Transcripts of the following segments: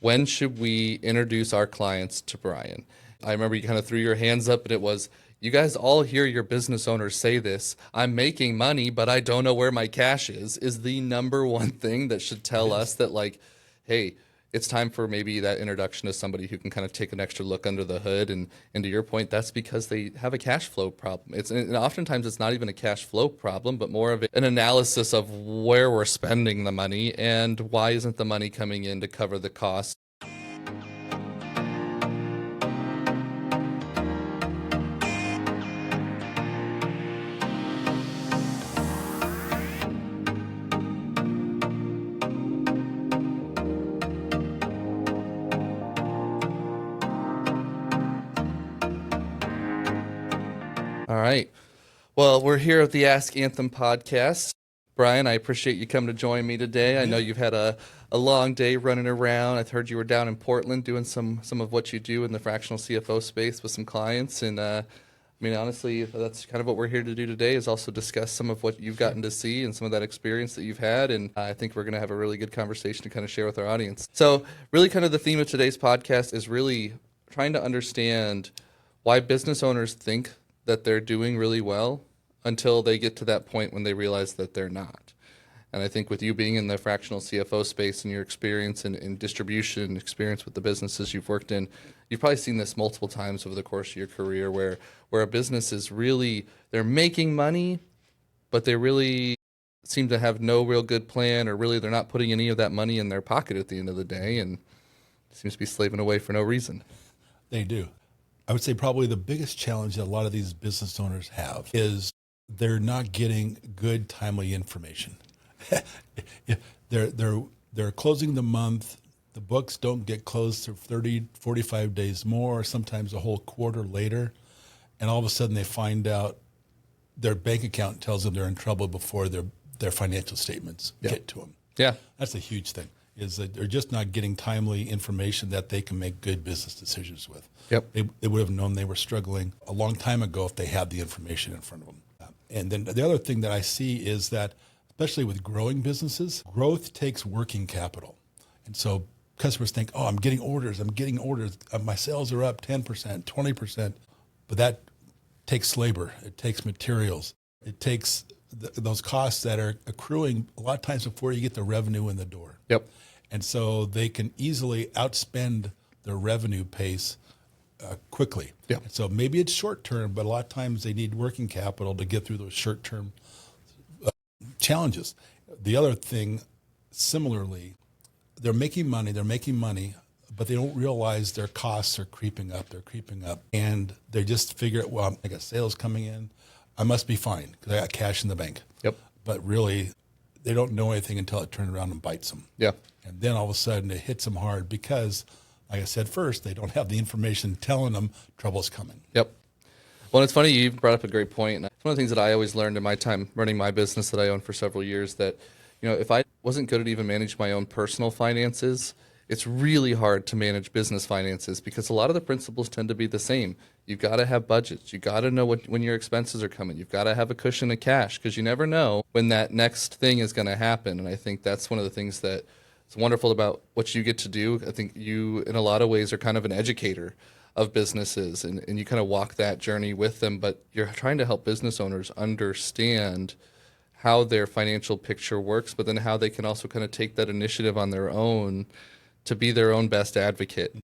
when should we introduce our clients to Brian? I remember you kind of threw your hands up and it was, you guys all hear your business owners say this, I'm making money, but I don't know where my cash is the number one thing that should tell us that like, hey, it's time for maybe that introduction to somebody who can kind of take an extra look under the hood. And to your point, that's because they have a cash flow problem. And oftentimes it's not even a cash flow problem, but more of an analysis of where we're spending the money and why isn't the money coming in to cover the cost. All right. Well, we're here at the Ask Anthem podcast. Brian, I appreciate you coming to join me today. I know you've had a long day running around. I've heard you were down in Portland doing some of what you do in the fractional CFO space with some clients. And I mean, honestly, that's kind of what we're here to do today, is also discuss some of what you've gotten to see and some of that experience that you've had. And I think we're going to have a really good conversation to kind of share with our audience. So really kind of the theme of today's podcast is really trying to understand why business owners think that they're doing really well until they get to that point when they realize that they're not. And I think with you being in the fractional CFO space and your experience in distribution, experience with the businesses you've worked in, you've probably seen this multiple times over the course of your career where a business is really, they're making money, but they really seem to have no real good plan, or really they're not putting any of that money in their pocket at the end of the day, and seems to be slaving away for no reason. They do. I would say probably the biggest challenge that a lot of these business owners have is they're not getting good, timely information. They're closing the month. The books don't get closed for 30, 45 days more, sometimes a whole quarter later. And all of a sudden they find out their bank account tells them they're in trouble before their financial statements get to them. Yeah. That's a huge thing, is that they're just not getting timely information that they can make good business decisions with. Yep. They would have known they were struggling a long time ago if they had the information in front of them. And then the other thing that I see is that, especially with growing businesses, growth takes working capital. And so customers think, oh, I'm getting orders. My sales are up 10%, 20%. But that takes labor. It takes materials. It takes those costs that are accruing a lot of times before you get the revenue in the door. Yep. And so they can easily outspend their revenue pace quickly. Yeah. So maybe it's short term, but a lot of times they need working capital to get through those short term challenges. The other thing, similarly, they're making money, but they don't realize their costs are creeping up. And they just figure, well, I got sales coming in, I must be fine because I got cash in the bank. Yep. But really, they don't know anything until it turns around and bites them. Yeah. And then all of a sudden it hits them hard because, like I said first, they don't have the information telling them trouble's coming. Yep. Well, it's funny, you brought up a great point. And it's one of the things that I always learned in my time running my business that I owned for several years, that, you know, if I wasn't good at even managing my own personal finances, it's really hard to manage business finances because a lot of the principles tend to be the same. You've got to have budgets. You've got to know when your expenses are coming. You've got to have a cushion of cash because you never know when that next thing is going to happen. And I think that's one of the things that is wonderful about what you get to do. I think you, in a lot of ways, are kind of an educator of businesses, and you kind of walk that journey with them, but you're trying to help business owners understand how their financial picture works, but then how they can also kind of take that initiative on their own to be their own best advocate,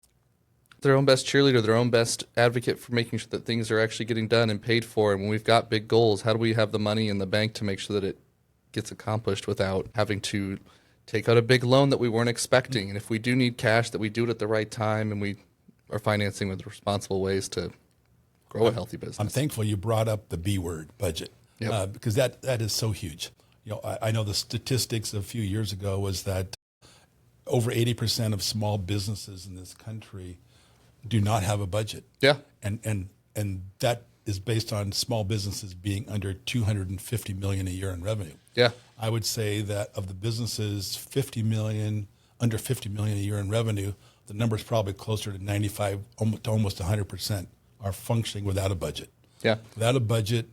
their own best cheerleader, their own best advocate for making sure that things are actually getting done and paid for. And when we've got big goals, how do we have the money in the bank to make sure that it gets accomplished without having to take out a big loan that we weren't expecting? And if we do need cash, that we do it at the right time and we are financing with responsible ways to grow a healthy business. I'm thankful you brought up the B word, budget, because that is so huge. You know, I know the statistics a few years ago was that over 80% of small businesses in this country do not have a budget. Yeah. And that is based on small businesses being under $250 million a year in revenue. Yeah. I would say that of the businesses under $50 million a year in revenue, the number is probably closer to 95, almost 100% are functioning without a budget. Yeah. Without a budget,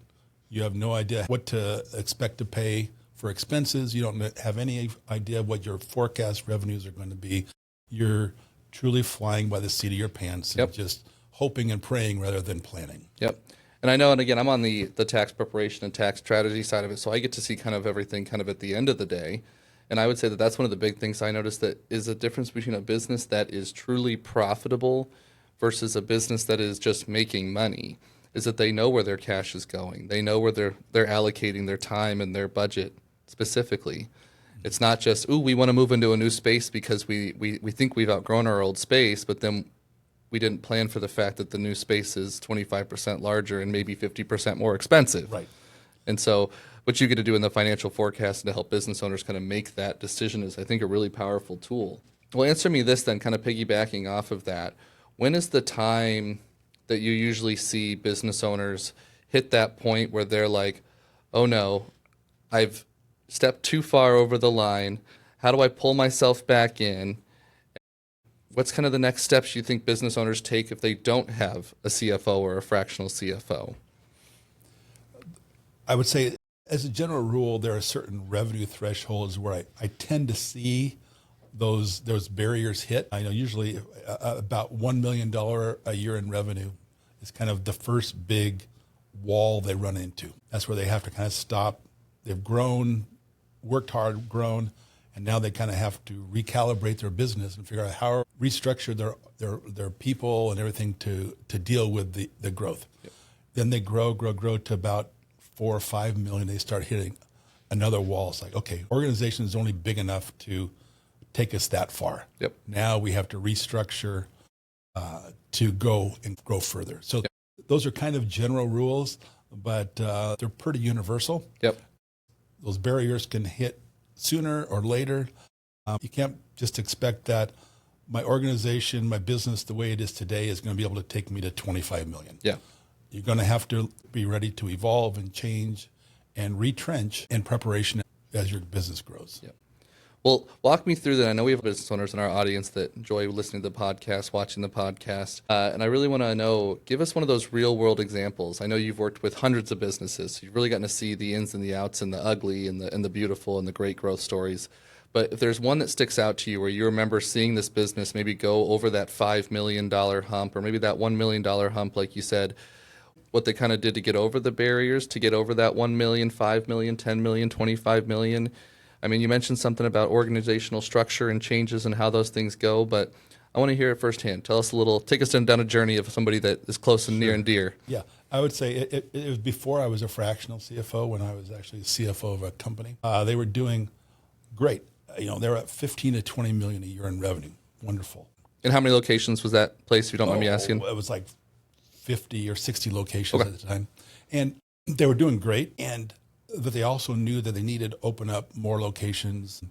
you have no idea what to expect to pay for expenses. You don't have any idea what your forecast revenues are going to be. You're truly flying by the seat of your pants and just hoping and praying rather than planning. Yep. And I know, and again, I'm on the tax preparation and tax strategy side of it, so I get to see kind of everything kind of at the end of the day. And I would say that that's one of the big things I noticed that is a difference between a business that is truly profitable versus a business that is just making money, is that they know where their cash is going. They know where they're allocating their time and their budget specifically. It's not just, ooh, we want to move into a new space because we think we've outgrown our old space, but then we didn't plan for the fact that the new space is 25% larger and maybe 50% more expensive. Right. And so what you get to do in the financial forecast to help business owners kind of make that decision is, I think, a really powerful tool. Well, answer me this then, kind of piggybacking off of that. When is the time that you usually see business owners hit that point where they're like, oh no, I've stepped too far over the line. How do I pull myself back in? What's kind of the next steps you think business owners take if they don't have a CFO or a fractional CFO? I would say, as a general rule, there are certain revenue thresholds where I tend to see those barriers hit. I know usually about $1 million a year in revenue is kind of the first big wall they run into. That's where they have to kind of stop. They've grown, worked hard, grown, and now they kind of have to recalibrate their business and figure out how to restructure their people and everything to deal with the growth. Yep. Then they grow to about 4 or 5 million. They start hitting another wall. It's like, okay, organization is only big enough to take us that far. Yep. Now we have to restructure to go and grow further. So those are kind of general rules, but they're pretty universal. Yep. Those barriers can hit sooner or later. You can't just expect that my organization, my business, the way it is today, is going to be able to take me to 25 million. Yeah. You're going to have to be ready to evolve and change and retrench in preparation as your business grows. Yep. Well, walk me through that. I know we have business owners in our audience that enjoy listening to the podcast, watching the podcast. And I really want to know, give us one of those real world examples. I know you've worked with hundreds of businesses. So you've really gotten to see the ins and the outs and the ugly and the beautiful and the great growth stories. But if there's one that sticks out to you where you remember seeing this business maybe go over that $5 million hump or maybe that $1 million hump, like you said, what they kind of did to get over the barriers, to get over that 1 million, 5 million, 10 million, 25 million. I mean, you mentioned something about organizational structure and changes and how those things go, but I want to hear it firsthand. Tell us a little, take us down a journey of somebody that is close and near and dear. Yeah, I would say it was before I was a fractional CFO, when I was actually CFO of a company. They were doing great. They were at 15 to 20 million a year in revenue. Wonderful. And how many locations was that place, if you don't mind me asking? It was like 50 or 60 locations at the time. And they were doing great. But they also knew that they needed to open up more locations.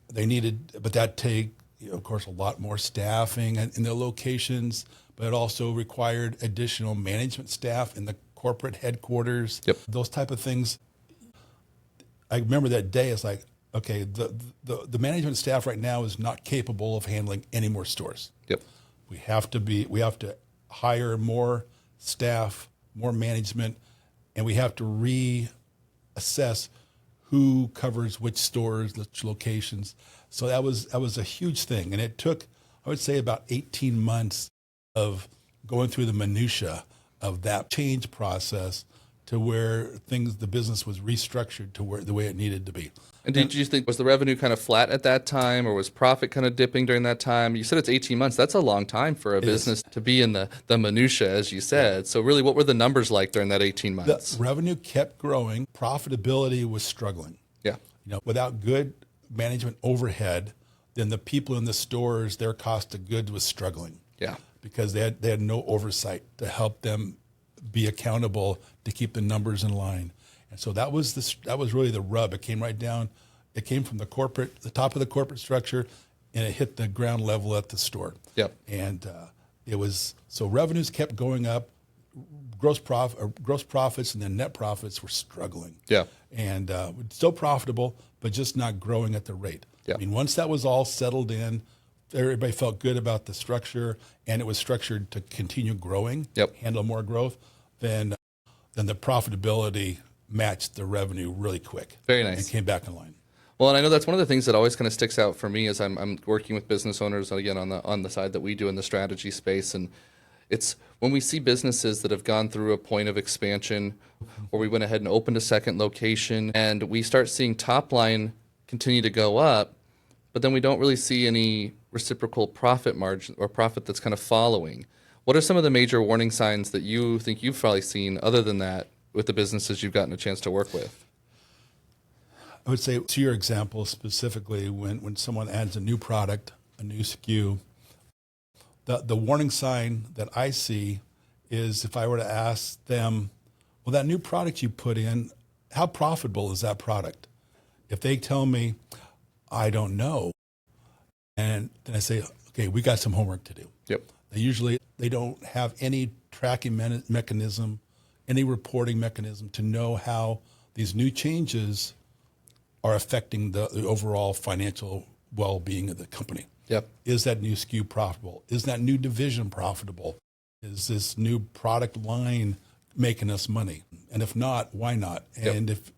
But that take, of course, a lot more staffing in the locations, but it also required additional management staff in the corporate headquarters. Yep. Those type of things. I remember that day. It's like, okay, the management staff right now is not capable of handling any more stores. Yep. We have to hire more staff, more management, and we have to reassess who covers which stores, which locations. So that was a huge thing, and it took, I would say, about 18 months of going through the minutia of that change process to where the business was restructured to the way it needed to be. And did you think, was the revenue kind of flat at that time, or was profit kind of dipping during that time? You said it's 18 months. That's a long time for a business to be in the minutia, as you said. Yeah. So really, what were the numbers like during that 18 months? The revenue kept growing. Profitability was struggling. Yeah. Without good management overhead, then the people in the stores, their cost of goods was struggling. Yeah. Because they had no oversight to help them be accountable to keep the numbers in line. And so that was really the rub. It came right down. It came from the top of the corporate structure, and it hit the ground level at the store. Yep. And so revenues kept going up, gross profits, and then net profits were struggling. Yeah. And still profitable, but just not growing at the rate. Yeah. I mean, once that was all settled in, everybody felt good about the structure, and it was structured to continue growing, handle more growth, then the profitability matched the revenue really quick. Very nice. And came back in line. Well, and I know that's one of the things that always kind of sticks out for me as I'm working with business owners, again, on the side that we do in the strategy space. And it's when we see businesses that have gone through a point of expansion, or we went ahead and opened a second location, and we start seeing top line continue to go up, but then we don't really see any reciprocal profit margin or profit that's kind of following. What are some of the major warning signs that you think you've probably seen other than that with the businesses you've gotten a chance to work with? I would say, to your example specifically, when someone adds a new product, a new SKU, the warning sign that I see is if I were to ask them, well, that new product you put in, how profitable is that product? If they tell me, I don't know, and then I say, okay, we got some homework to do. Yep. They don't have any tracking mechanism, any reporting mechanism to know how these new changes are affecting the overall financial well-being of the company. Yep. Is that new SKU profitable? Is that new division profitable? Is this new product line making us money? And if not, why not? And if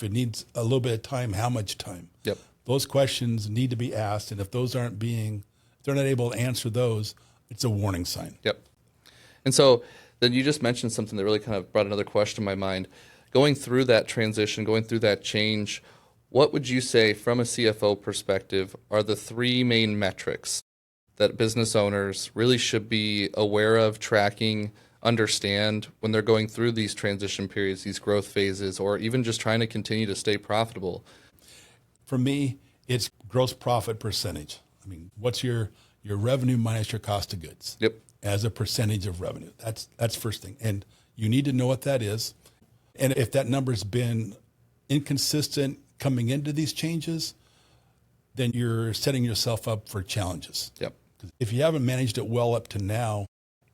it needs a little bit of time, how much time? Yep. Those questions need to be asked, and if they're not able to answer those, it's a warning sign. Yep. And so then you just mentioned something that really kind of brought another question to my mind. Going through that transition, going through that change, what would you say from a CFO perspective are the three main metrics that business owners really should be aware of, tracking, understand when they're going through these transition periods, these growth phases, or even just trying to continue to stay profitable? For me, it's gross profit percentage. I mean, what's your revenue minus your cost of goods? Yep. As a percentage of revenue. That's first thing. And you need to know what that is. And if that number's been inconsistent coming into these changes, then you're setting yourself up for challenges. Yep. If you haven't managed it well up to now,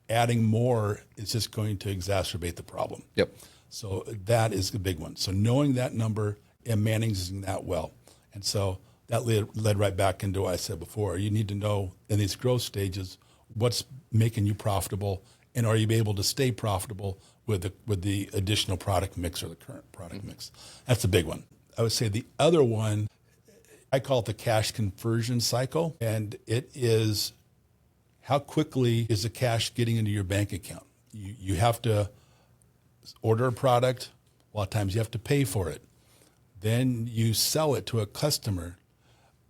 adding more is just going to exacerbate the problem. Yep. So that is the big one. So knowing that number and managing that well. And so that led right back into what I said before. You need to know in these growth stages what's making you profitable, and are you able to stay profitable with the additional product mix or the current product mix? That's a big one. I would say the other one, I call it the cash conversion cycle, and it is how quickly is the cash getting into your bank account? You have to order a product. A lot of times you have to pay for it. Then you sell it to a customer,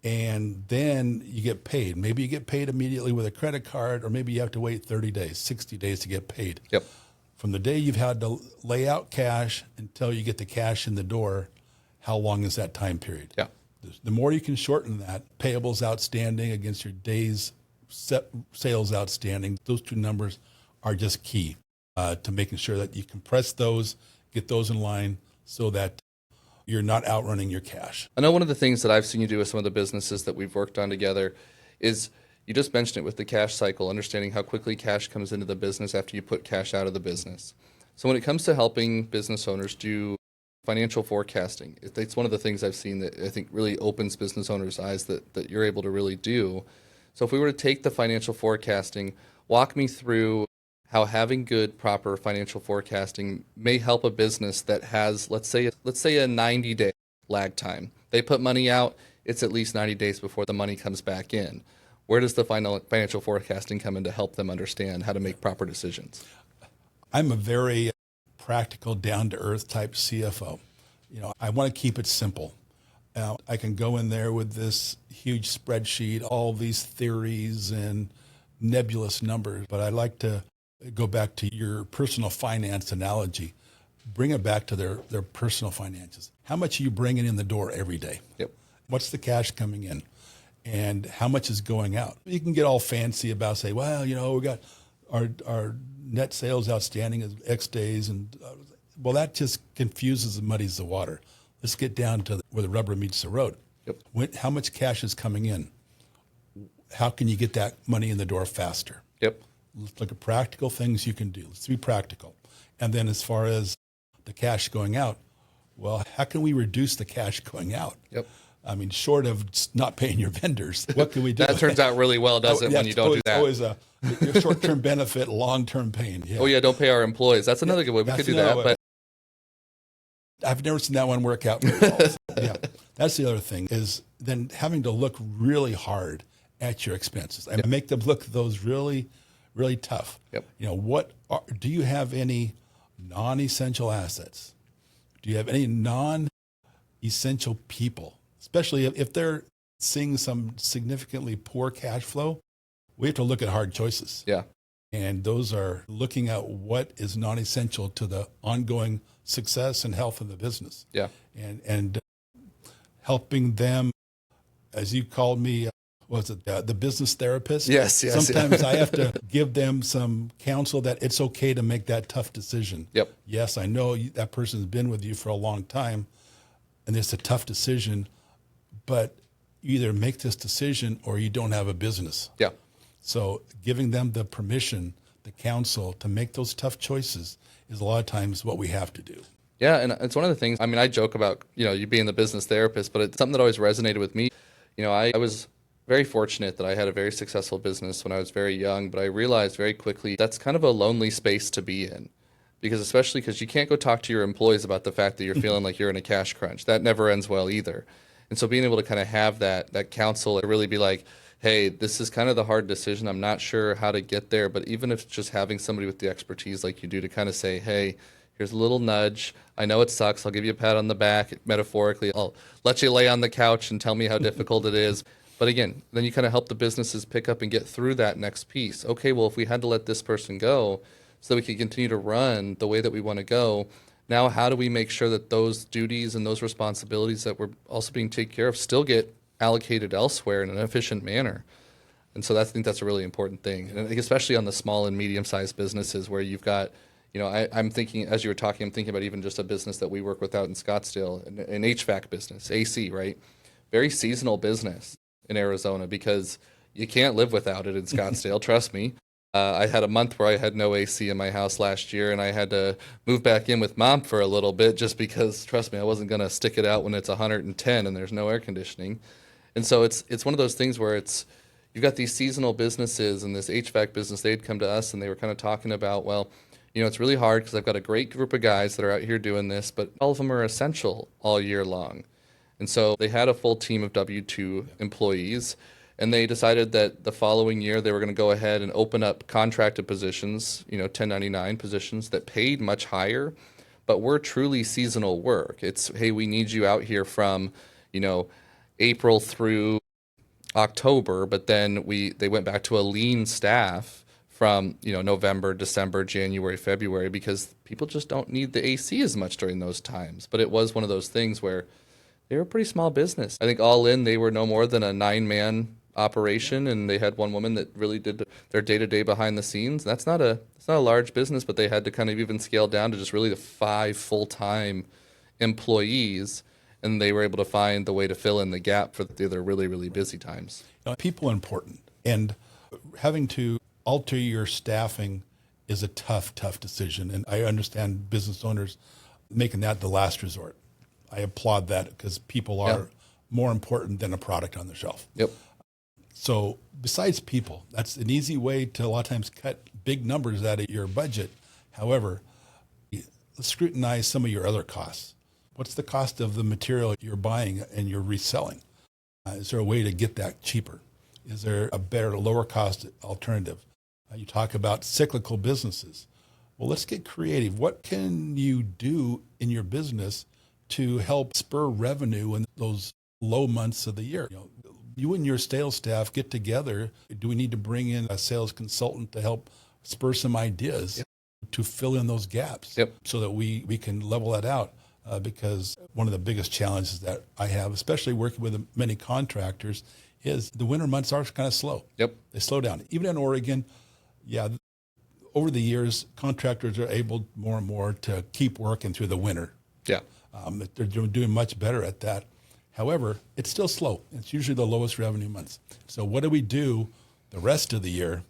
and then you get paid. Maybe you get paid immediately with a credit card, or maybe you have to wait 30 days, 60 days to get paid. Yep. From the day you've had to lay out cash until you get the cash in the door, how long is that time period? Yeah. The more you can shorten that, payables outstanding against your days sales outstanding, those two numbers are just key to making sure that you compress those, get those in line so that you're not outrunning your cash. I know one of the things that I've seen you do with some of the businesses that we've worked on together is you just mentioned it with the cash cycle, understanding how quickly cash comes into the business after you put cash out of the business. So when it comes to helping business owners do financial forecasting, it's one of the things I've seen that I think really opens business owners' eyes that you're able to really do. So if we were to take the financial forecasting, walk me through how having good, proper financial forecasting may help a business that has, let's say a 90-day lag time. They put money out, it's at least 90 days before the money comes back in. Where does the financial forecasting come in to help them understand how to make proper decisions? I'm a very practical, down-to-earth type CFO. I want to keep it simple. I can go in there with this huge spreadsheet, all these theories and nebulous numbers, but I like to go back to your personal finance analogy. Bring it back to their personal finances. How much are you bringing in the door every day? Yep. What's the cash coming in? And how much is going out? You can get all fancy about, say, well, we got our net sales outstanding is X days. And well, that just confuses and muddies the water. Let's get down to where the rubber meets the road. Yep. How much cash is coming in? How can you get that money in the door faster? Yep. Let's look at practical things you can do. Let's be practical. And then as far as the cash going out, well, how can we reduce the cash going out? Yep. I mean, short of not paying your vendors, what can we do? That turns out really well, doesn't it, when you don't do that? Always your short-term benefit, long-term pain. Yeah. Oh, yeah, don't pay our employees. That's another good way. We could do that. But I've never seen that one work out very well. So, yeah, that's the other thing is then having to look really hard at your expenses and make them look those really, really tough. Yep. Do you have any non-essential assets? Do you have any non-essential people, especially if they're seeing some significantly poor cash flow? We have to look at hard choices. Yeah. And those are looking at what is non-essential to the ongoing success and health of the business. Yeah. And helping them, as you called me, the business therapist? Yes. Sometimes I have to give them some counsel that it's okay to make that tough decision. Yep. Yes, I know that person's been with you for a long time, and it's a tough decision, but you either make this decision or you don't have a business. Yeah. So giving them the permission, the counsel to make those tough choices is a lot of times what we have to do. Yeah, and it's one of the things, I mean, I joke about, you being the business therapist, but it's something that always resonated with me. I was very fortunate that I had a very successful business when I was very young, but I realized very quickly that's kind of a lonely space to be in. Especially because you can't go talk to your employees about the fact that you're feeling like you're in a cash crunch. That never ends well either. And so being able to kind of have that counsel and really be like, hey, this is kind of the hard decision. I'm not sure how to get there. But even if it's just having somebody with the expertise like you do to kind of say, hey, here's a little nudge. I know it sucks. I'll give you a pat on the back. Metaphorically, I'll let you lay on the couch and tell me how difficult it is. But again, then you kind of help the businesses pick up and get through that next piece. Okay, well, if we had to let this person go so that we can continue to run the way that we want to go, now how do we make sure that those duties and those responsibilities that we're also being taken care of still get allocated elsewhere in an efficient manner? And so I think that's a really important thing. And I think especially on the small and medium-sized businesses where you've got, I'm thinking, as you were talking, I'm thinking about even just a business that we work with out in Scottsdale, an HVAC business, AC, right? Very seasonal business in Arizona because you can't live without it in Scottsdale, trust me. I had a month where I had no AC in my house last year, and I had to move back in with Mom for a little bit just because, trust me, I wasn't going to stick it out when it's 110 and there's no air conditioning. And so it's one of those things where you've got these seasonal businesses, and this HVAC business, they'd come to us and they were kind of talking about, well, it's really hard because I've got a great group of guys that are out here doing this, but all of them are essential all year long. And so they had a full team of W-2 employees, and they decided that the following year they were going to go ahead and open up contracted positions, 1099 positions that paid much higher, but were truly seasonal work. It's, hey, we need you out here from, April through October, but then they went back to a lean staff from, November, December, January, February, because people just don't need the AC as much during those times. But it was one of those things where they were a pretty small business. I think all in, they were no more than a 9-man operation, and they had one woman that really did their day-to-day behind the scenes. It's not a large business, but they had to kind of even scale down to just really the 5 full-time employees, and they were able to find the way to fill in the gap for the other really, really busy times. People are important, and having to alter your staffing is a tough decision, and I understand business owners making that the last resort. I applaud that because people are more important than a product on the shelf. Yep. So besides people, that's an easy way to a lot of times cut big numbers out of your budget. However, let's scrutinize some of your other costs. What's the cost of the material you're buying and you're reselling? Is there a way to get that cheaper? Is there a better, lower cost alternative? You talk about cyclical businesses. Well, let's get creative. What can you do in your business to help spur revenue in those low months of the year? You and your sales staff get together. Do we need to bring in a sales consultant to help spur some ideas to fill in those gaps so that we can level that out? Because one of the biggest challenges that I have, especially working with many contractors, is the winter months are kind of slow. Yep. They slow down. Even in Oregon, over the years, contractors are able more and more to keep working through the winter. Yeah. They're doing much better at that. However, it's still slow. It's usually the lowest revenue months. So what do we do the rest of the year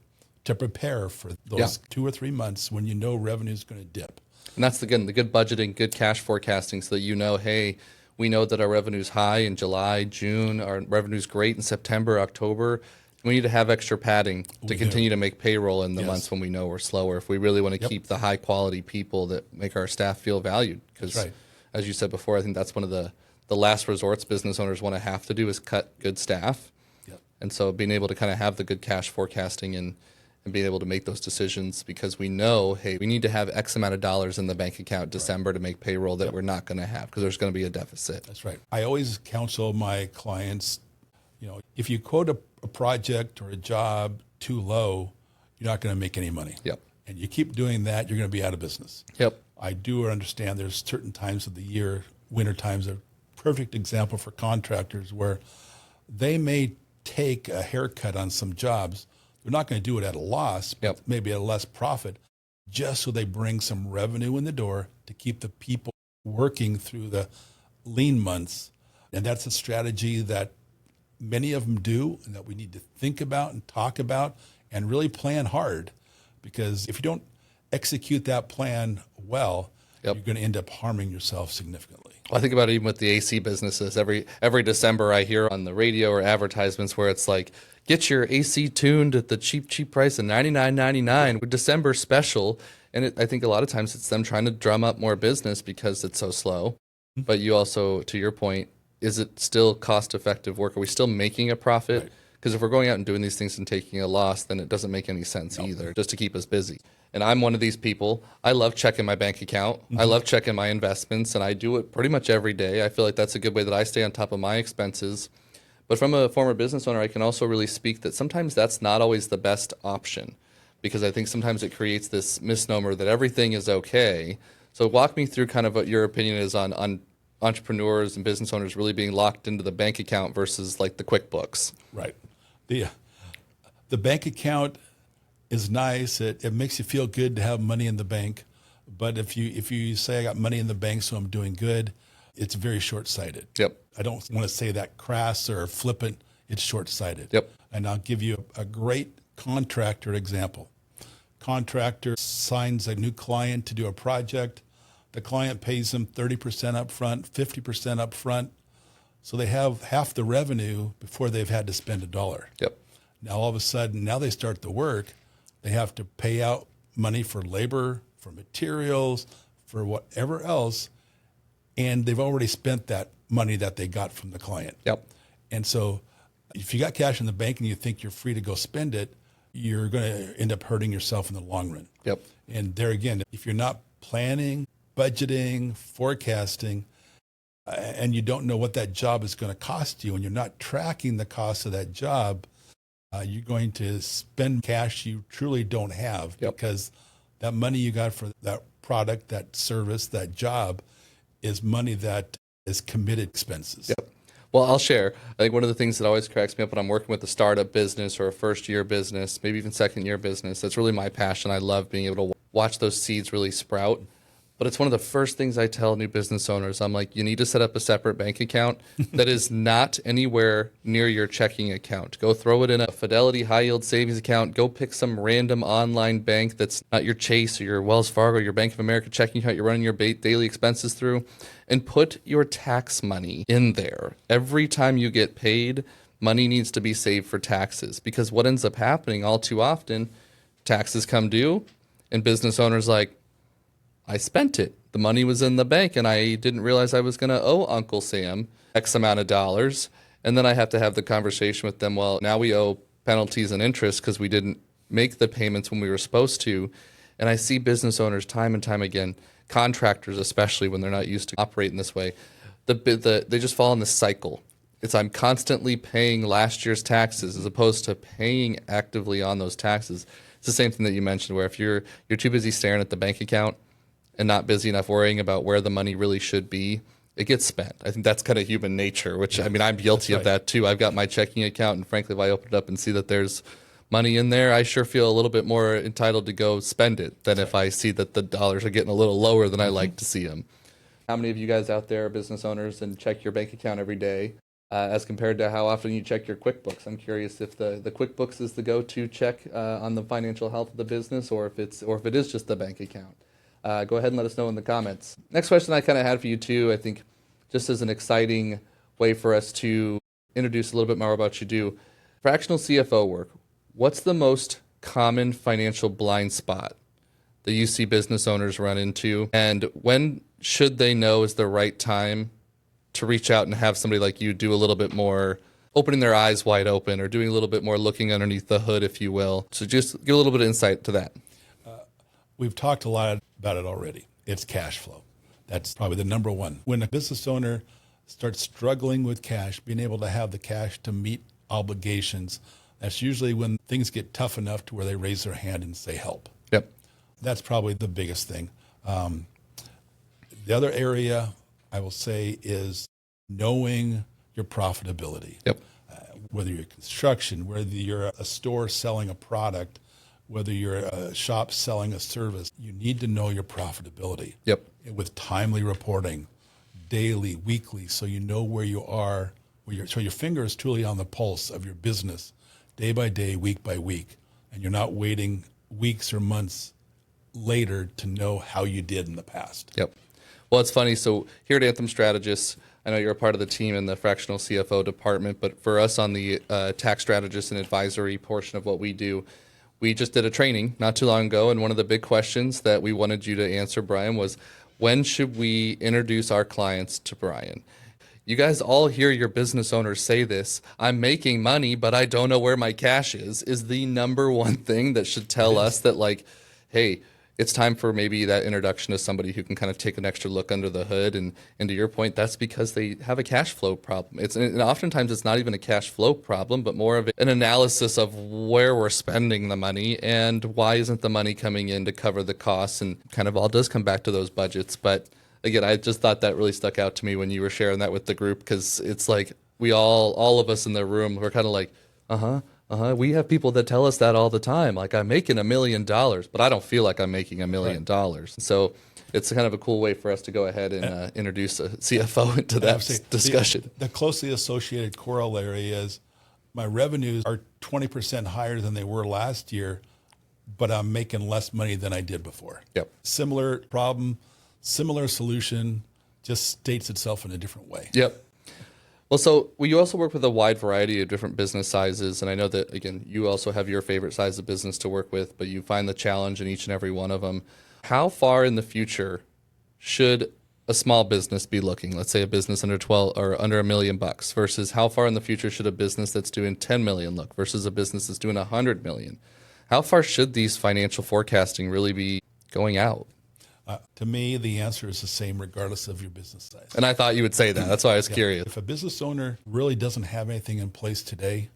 to prepare for those 2 or 3 months when revenue is going to dip? And that's, again, the good budgeting, good cash forecasting so that hey, we know that our revenue's high in July, June, our revenue's great in September, October. We need to have extra padding to continue to make payroll in the months when we know we're slower if we really want to keep the high-quality people that make our staff feel valued. Because, as you said before, I think that's one of the last resorts business owners want to have to do is cut good staff. Yep. And so being able to kind of have the good cash forecasting and being able to make those decisions because we know, hey, we need to have X amount of dollars in the bank account December to make payroll that we're not going to have because there's going to be a deficit. That's right. I always counsel my clients, if you quote a project or a job too low, you're not going to make any money. Yep. And you keep doing that, you're going to be out of business. Yep. I do understand there's certain times of the year, winter times are a perfect example for contractors where they may take a haircut on some jobs. They're not going to do it at a loss, but maybe at a less profit, just so they bring some revenue in the door to keep the people working through the lean months. And that's a strategy that many of them do and that we need to think about and talk about and really plan hard. Because if you don't execute that plan well, you're going to end up harming yourself significantly. Well, I think about it even with the AC businesses. Every December I hear on the radio or advertisements where it's like, get your AC tuned at the cheap price of $99.99 with December special. And I think a lot of times it's them trying to drum up more business because it's so slow. But you also, to your point, is it still cost-effective work? Are we still making a profit? Because if we're going out and doing these things and taking a loss, then it doesn't make any sense either, just to keep us busy. And I'm one of these people. I love checking my bank account. I love checking my investments, and I do it pretty much every day. I feel like that's a good way that I stay on top of my expenses. But from a former business owner, I can also really speak that sometimes that's not always the best option because I think sometimes it creates this misnomer that everything is okay. So walk me through kind of what your opinion is on entrepreneurs and business owners really being locked into the bank account versus like the QuickBooks. Right. The bank account is nice. It makes you feel good to have money in the bank. But if you say I got money in the bank, so I'm doing good, it's very short-sighted. Yep. I don't want to say that crass or flippant. It's short-sighted. Yep. And I'll give you a great contractor example. Contractor signs a new client to do a project. The client pays them 30% up front, 50% up front. So they have half the revenue before they've had to spend $1. Yep. Now all of a sudden, now they start the work. They have to pay out money for labor, for materials, for whatever else. And they've already spent that money that they got from the client. Yep. And so if you got cash in the bank and you think you're free to go spend it, you're going to end up hurting yourself in the long run. Yep. And there again, if you're not planning, budgeting, forecasting, and you don't know what that job is going to cost you, and you're not tracking the cost of that job, you're going to spend cash you truly don't have because that money you got for that product, that service, that job is money that is committed expenses. Yep. Well, I'll share. I think one of the things that always cracks me up when I'm working with a startup business or a first-year business, maybe even second-year business, that's really my passion. I love being able to watch those seeds really sprout. But it's one of the first things I tell new business owners. I'm like, you need to set up a separate bank account that is not anywhere near your checking account. Go throw it in a Fidelity high-yield savings account. Go pick some random online bank that's not your Chase or your Wells Fargo, your Bank of America checking account you're running your daily expenses through, and put your tax money in there. Every time you get paid, money needs to be saved for taxes because what ends up happening all too often, taxes come due, and business owners like, I spent it. The money was in the bank, and I didn't realize I was going to owe Uncle Sam X amount of dollars. And then I have to have the conversation with them, well, now we owe penalties and interest because we didn't make the payments when we were supposed to. And I see business owners time and time again, contractors especially when they're not used to operating this way, they just fall in this cycle. It's I'm constantly paying last year's taxes as opposed to paying actively on those taxes. It's the same thing that you mentioned where if you're too busy staring at the bank account, and not busy enough worrying about where the money really should be, it gets spent. I think that's kind of human nature, which, I mean, I'm guilty of that too. I've got my checking account, and frankly, if I open it up and see that there's money in there, I sure feel a little bit more entitled to go spend it than if I see that the dollars are getting a little lower than I like to see them. How many of you guys out there are business owners and check your bank account every day as compared to how often you check your QuickBooks? I'm curious if the QuickBooks is the go-to check on the financial health of the business or if it is just the bank account. Go ahead and let us know in the comments. Next question I kind of had for you too, I think just as an exciting way for us to introduce a little bit more about what you do. Fractional CFO work. What's the most common financial blind spot that you see business owners run into? And when should they know is the right time to reach out and have somebody like you do a little bit more opening their eyes wide open or doing a little bit more looking underneath the hood, if you will? So just give a little bit of insight to that. We've talked a lot about it already. It's cash flow. That's probably the number one. When a business owner starts struggling with cash, being able to have the cash to meet obligations, that's usually when things get tough enough to where they raise their hand and say help. Yep. That's probably the biggest thing. The other area I will say is knowing your profitability. Yep. Whether you're construction, whether you're a store selling a product, whether you're a shop selling a service, you need to know your profitability. Yep. With timely reporting, daily, weekly, so you know where you are, so your finger is truly on the pulse of your business, day by day, week by week, and you're not waiting weeks or months later to know how you did in the past. Yep. Well, it's funny. So here at Anthem Strategists, I know you're a part of the team in the Fractional CFO department, but for us on the tax strategist and advisory portion of what we do, we just did a training not too long ago, and one of the big questions that we wanted you to answer, Brian, was when should we introduce our clients to Brian? You guys all hear your business owners say this, I'm making money, but I don't know where my cash is the number one thing that should tell us that, like, hey, it's time for maybe that introduction to somebody who can kind of take an extra look under the hood. And to your point, that's because they have a cash flow problem. And oftentimes it's not even a cash flow problem, but more of an analysis of where we're spending the money and why isn't the money coming in to cover the costs, and kind of all does come back to those budgets. But again, I just thought that really stuck out to me when you were sharing that with the group, because it's like we all of us in the room, we're kind of like, we have people that tell us that all the time. Like, I'm making $1 million, but I don't feel like I'm making $1 million. Right. So it's kind of a cool way for us to go ahead and introduce a CFO into that discussion. The closely associated corollary is my revenues are 20% higher than they were last year, but I'm making less money than I did before. Yep. Similar problem, similar solution, just states itself in a different way. Yep. Well, so you also work with a wide variety of different business sizes, and I know that, again, you also have your favorite size of business to work with, but you find the challenge in each and every one of them. How far in the future should a small business be looking? Let's say a business under 12 or under $1 million bucks, versus how far in the future should a business that's doing 10 million look versus a business that's doing 100 million? How far should these financial forecasting really be going out? To me, the answer is the same regardless of your business size. And I thought you would say that. That's why I was curious. If a business owner really doesn't have anything in place today,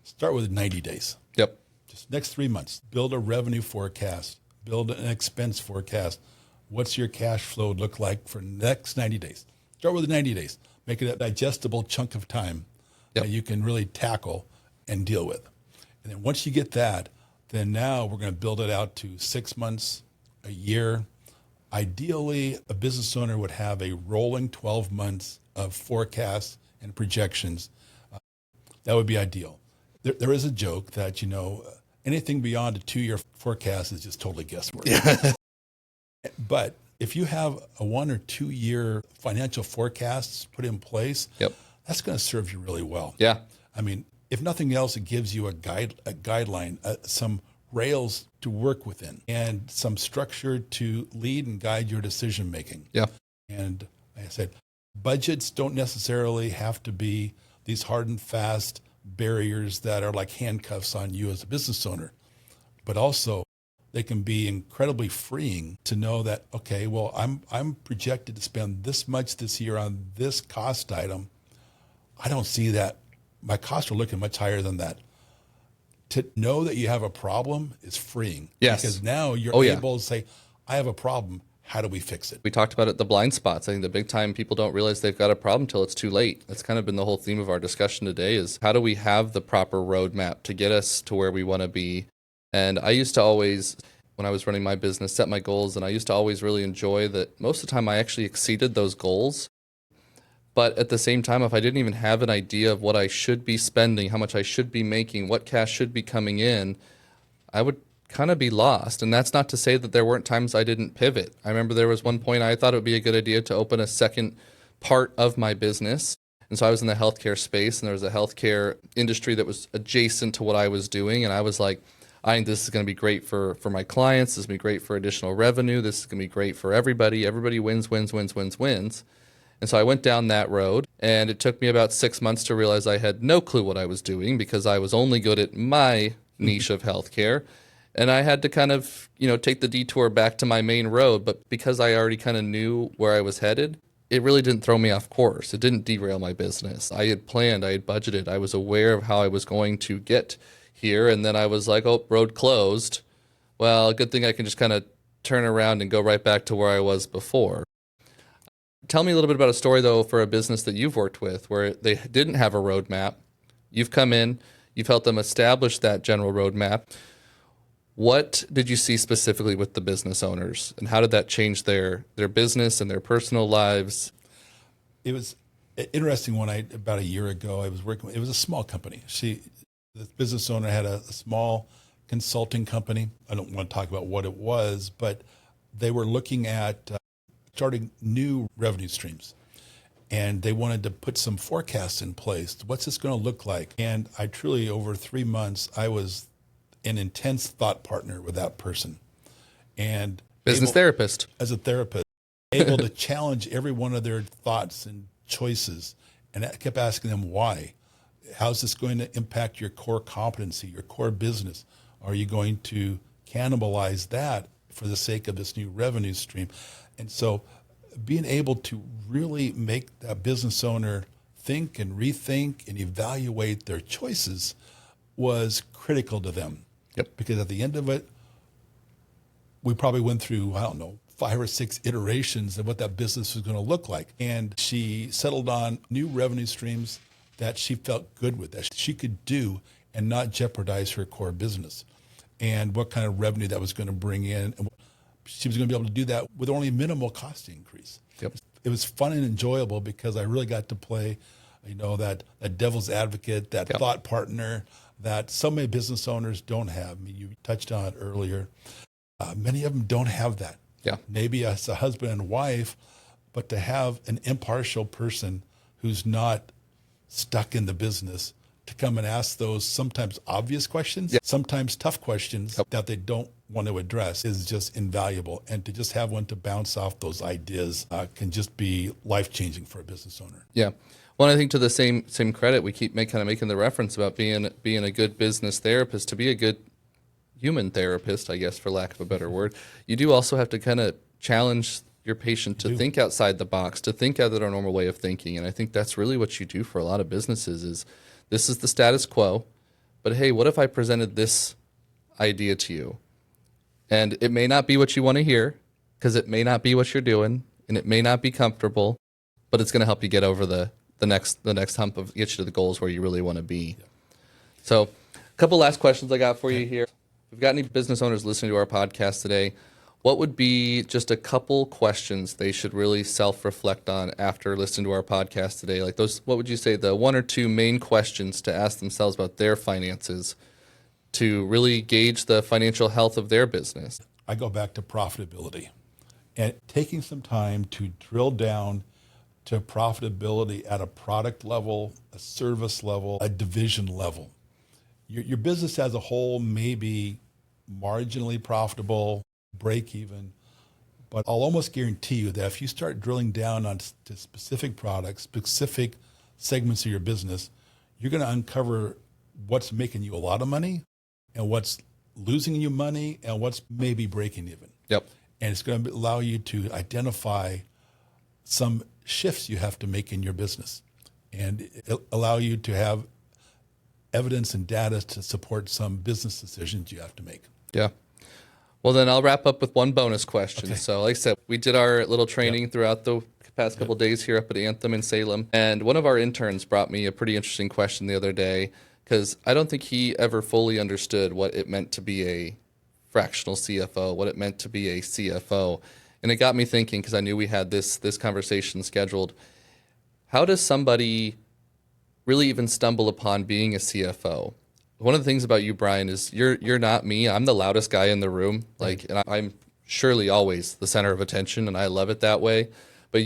start with 90 days. Yep. Just next 3 months, build a revenue forecast, build an expense forecast. What's your cash flow look like for next 90 days? Start with 90 days. Make it a digestible chunk of time that you can really tackle and deal with. And then once you get that, then now we're going to build it out to 6 months, a year. Ideally, a business owner would have a rolling 12 months of forecasts and projections. That would be ideal. There is a joke that, anything beyond a 2-year forecast is just totally guesswork. Yeah. But if you have a 1 or 2 year financial forecasts put in place, that's going to serve you really well. Yeah. I mean, if nothing else, it gives you a guideline, some rails to work within, and some structure to lead and guide your decision making. Yeah. And like I said, budgets don't necessarily have to be these hard and fast barriers that are like handcuffs on you as a business owner, but also they can be incredibly freeing to know that, okay, well, I'm projected to spend this much this year on this cost item. I don't see that. My costs are looking much higher than that. To know that you have a problem is freeing. Yes. Because now you're able to say, I have a problem. How do we fix it? We talked about it, the blind spots. I think the big time people don't realize they've got a problem until it's too late. That's kind of been the whole theme of our discussion today, is how do we have the proper roadmap to get us to where we want to be? And I used to always, when I was running my business, set my goals, and I used to always really enjoy that most of the time I actually exceeded those goals. But at the same time, if I didn't even have an idea of what I should be spending, how much I should be making, what cash should be coming in, I would kind of be lost. And that's not to say that there weren't times I didn't pivot. I remember there was one point I thought it would be a good idea to open a second part of my business. And so I was in the healthcare space, and there was a healthcare industry that was adjacent to what I was doing. And I was like, I think this is going to be great for my clients. This is going to be great for additional revenue. This is going to be great for everybody. Everybody wins, wins, wins, wins, wins. And so I went down that road, and it took me about 6 months to realize I had no clue what I was doing because I was only good at my niche of healthcare. And I had to kind of, take the detour back to my main road. But because I already kind of knew where I was headed, it really didn't throw me off course. It didn't derail my business. I had planned, I had budgeted, I was aware of how I was going to get here. And then I was like, oh, road closed. Well, good thing I can just kind of turn around and go right back to where I was before. Tell me a little bit about a story, though, for a business that you've worked with where they didn't have a roadmap. You've come in, you've helped them establish that general roadmap. What did you see specifically with the business owners, and how did that change their business and their personal lives? It was interesting when about a year ago, I was working, it was a small company. The business owner had a small consulting company. I don't want to talk about what it was, but they were looking at starting new revenue streams. And they wanted to put some forecasts in place. What's this going to look like? And I truly, over 3 months, I was an intense thought partner with that person. And Business therapist. As a therapist, able to challenge every one of their thoughts and choices. And I kept asking them why. How's this going to impact your core competency, your core business? Are you going to cannibalize that for the sake of this new revenue stream? And so being able to really make that business owner think and rethink and evaluate their choices was critical to them. Yep. Because at the end of it, we probably went through, 5 or 6 iterations of what that business was going to look like. And she settled on new revenue streams that she felt good with, that she could do and not jeopardize her core business. And what kind of revenue that was going to bring in. And she was going to be able to do that with only minimal cost increase. Yep. It was fun and enjoyable because I really got to play, that devil's advocate, that thought partner that so many business owners don't have. I mean, you touched on it earlier. Many of them don't have that. Yeah. Maybe as a husband and wife, but to have an impartial person who's not stuck in the business to come and ask those sometimes obvious questions, sometimes tough questions that they don't want to address is just invaluable. And to just have one to bounce off those ideas can just be life-changing for a business owner. Yeah. Well, I think to the same credit, we keep kind of making the reference about being a good business therapist. To be a good human therapist, I guess, for lack of a better word, you do also have to kind of challenge your patient to think outside the box, to think out of their normal way of thinking. And I think that's really what you do for a lot of businesses is this is the status quo, but hey, what if I presented this idea to you? And it may not be what you want to hear because it may not be what you're doing and it may not be comfortable, but it's going to help you get over the next hump of get you to the goals where you really want to be. Yeah. So a couple last questions I got for you here. If we've got any business owners listening to our podcast today, what would be just a couple questions they should really self-reflect on after listening to our podcast today? Like those, what would you say the 1 or 2 main questions to ask themselves about their finances to really gauge the financial health of their business? I go back to profitability and taking some time to drill down to profitability at a product level, a service level, a division level. Your business as a whole may be marginally profitable, break even, but I'll almost guarantee you that if you start drilling down on to specific products, specific segments of your business, you're going to uncover what's making you a lot of money and what's losing you money and what's maybe breaking even. Yep. And it's going to allow you to identify some shifts you have to make in your business and allow you to have evidence and data to support some business decisions you have to make. Yeah. Well, then I'll wrap up with one bonus question. Okay. So like I said, we did our little training throughout the past couple days here up at Anthem in Salem. And one of our interns brought me a pretty interesting question the other day because I don't think he ever fully understood what it meant to be a fractional CFO, what it meant to be a CFO. And it got me thinking because I knew we had this conversation scheduled. How does somebody really even stumble upon being a CFO? One of the things about you, Brian, is you're not me. I'm the loudest guy in the room. And I'm surely always the center of attention, and I love it that way. But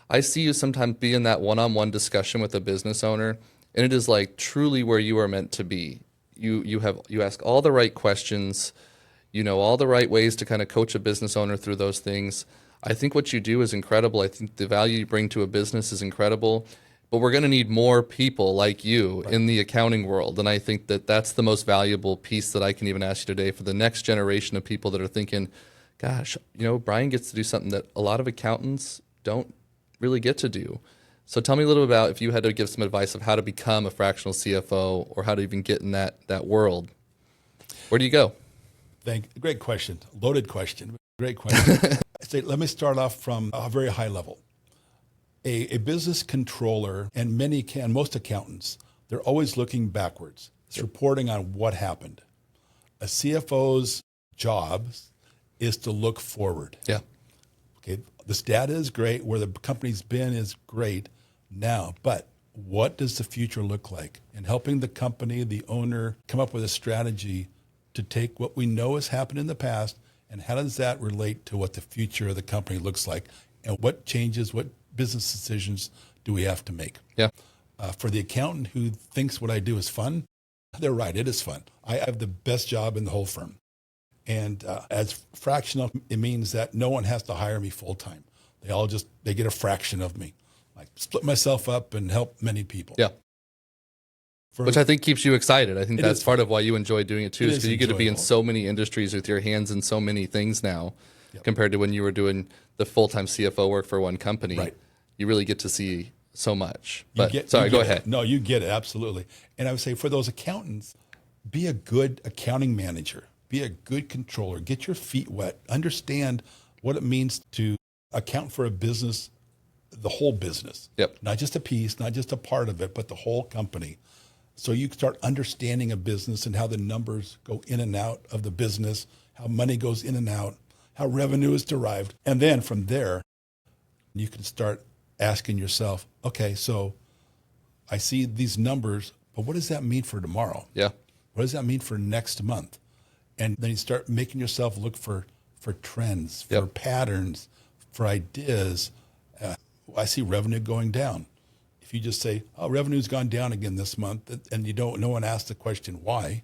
I see you sometimes be in that one-on-one discussion with a business owner, and it is like truly where you are meant to be. You ask all the right questions, you know all the right ways to kind of coach a business owner through those things. I think what you do is incredible. I think the value you bring to a business is incredible. But we're going to need more people like you in the accounting world. And I think that that's the most valuable piece that I can even ask you today for the next generation of people that are thinking, gosh, you know, Brian gets to do something that a lot of accountants don't really get to do. So tell me a little bit about if you had to give some advice of how to become a fractional CFO or how to even get in that world. Where do you go? Great question. Loaded question. Great question. Let me start off from a very high level. A business controller and most accountants, they're always looking backwards. It's reporting on what happened. A CFO's job is to look forward. Yeah. Okay. This data is great. Where the company's been is great now, but what does the future look like? And helping the company, the owner, come up with a strategy to take what we know has happened in the past and how does that relate to what the future of the company looks like and what changes, what business decisions do we have to make? Yeah. For the accountant who thinks what I do is fun, they're right. It is fun. I have the best job in the whole firm. And as fractional, it means that no one has to hire me full time. They get a fraction of me. I split myself up and help many people. Yeah. Which I think keeps you excited. I think that's part of why you enjoy doing it too, is because you get to be in so many industries with your hands in so many things now compared to when you were doing the full-time CFO work for one company. Right. You really get to see so much. Go ahead. No, you get it, absolutely. And I would say for those accountants, be a good accounting manager, be a good controller, get your feet wet, understand what it means to account for a business, the whole business. Yep. Not just a piece, not just a part of it, but the whole company. So you start understanding a business and how the numbers go in and out of the business, how money goes in and out, how revenue is derived. And then from there, you can start asking yourself, okay, so I see these numbers, but what does that mean for tomorrow? Yeah. What does that mean for next month? And then you start making yourself look for trends, for patterns, for ideas. I see revenue going down. If you just say, oh, revenue's gone down again this month, and no one asks the question why,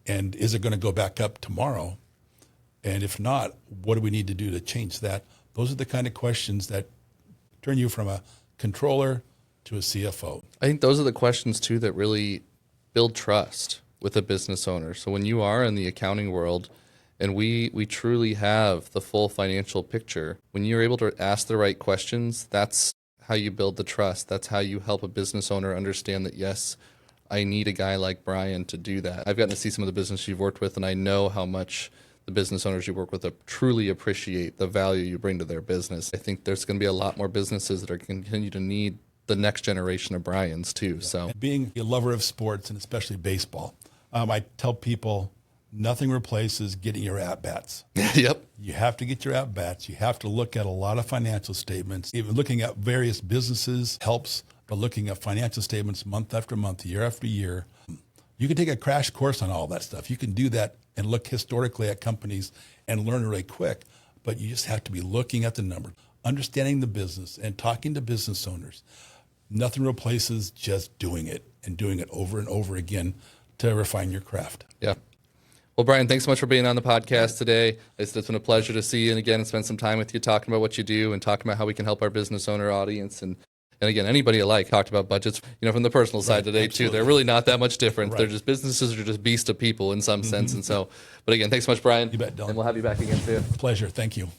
and is it going to go back up tomorrow? And if not, what do we need to do to change that? Those are the kind of questions that turn you from a controller to a CFO. I think those are the questions too that really build trust with a business owner. So when you are in the accounting world and we truly have the full financial picture, when you're able to ask the right questions, that's how you build the trust. That's how you help a business owner understand that, yes, I need a guy like Brian to do that. I've gotten to see some of the business you've worked with, and I know how much the business owners you work with truly appreciate the value you bring to their business. I think there's going to be a lot more businesses that are continue to need the next generation of Brians too. So being a lover of sports and especially baseball, I tell people nothing replaces getting your at-bats. Yep. You have to get your at-bats. You have to look at a lot of financial statements. Even looking at various businesses helps, but looking at financial statements month after month, year after year, you can take a crash course on all that stuff. You can do that and look historically at companies and learn really quick, but you just have to be looking at the numbers, understanding the business and talking to business owners. Nothing replaces just doing it and doing it over and over again to refine your craft. Yeah. Well, Brian, thanks so much for being on the podcast today. It's been a pleasure to see you and again spend some time with you talking about what you do and talking about how we can help our business owner audience. And again, anybody alike talked about budgets, from the personal side today too. They're really not that much different. They're just businesses are just beasts of people in some sense. And so, but again, thanks so much, Brian. You bet, Dylan. And we'll have you back again soon. Pleasure. Thank you.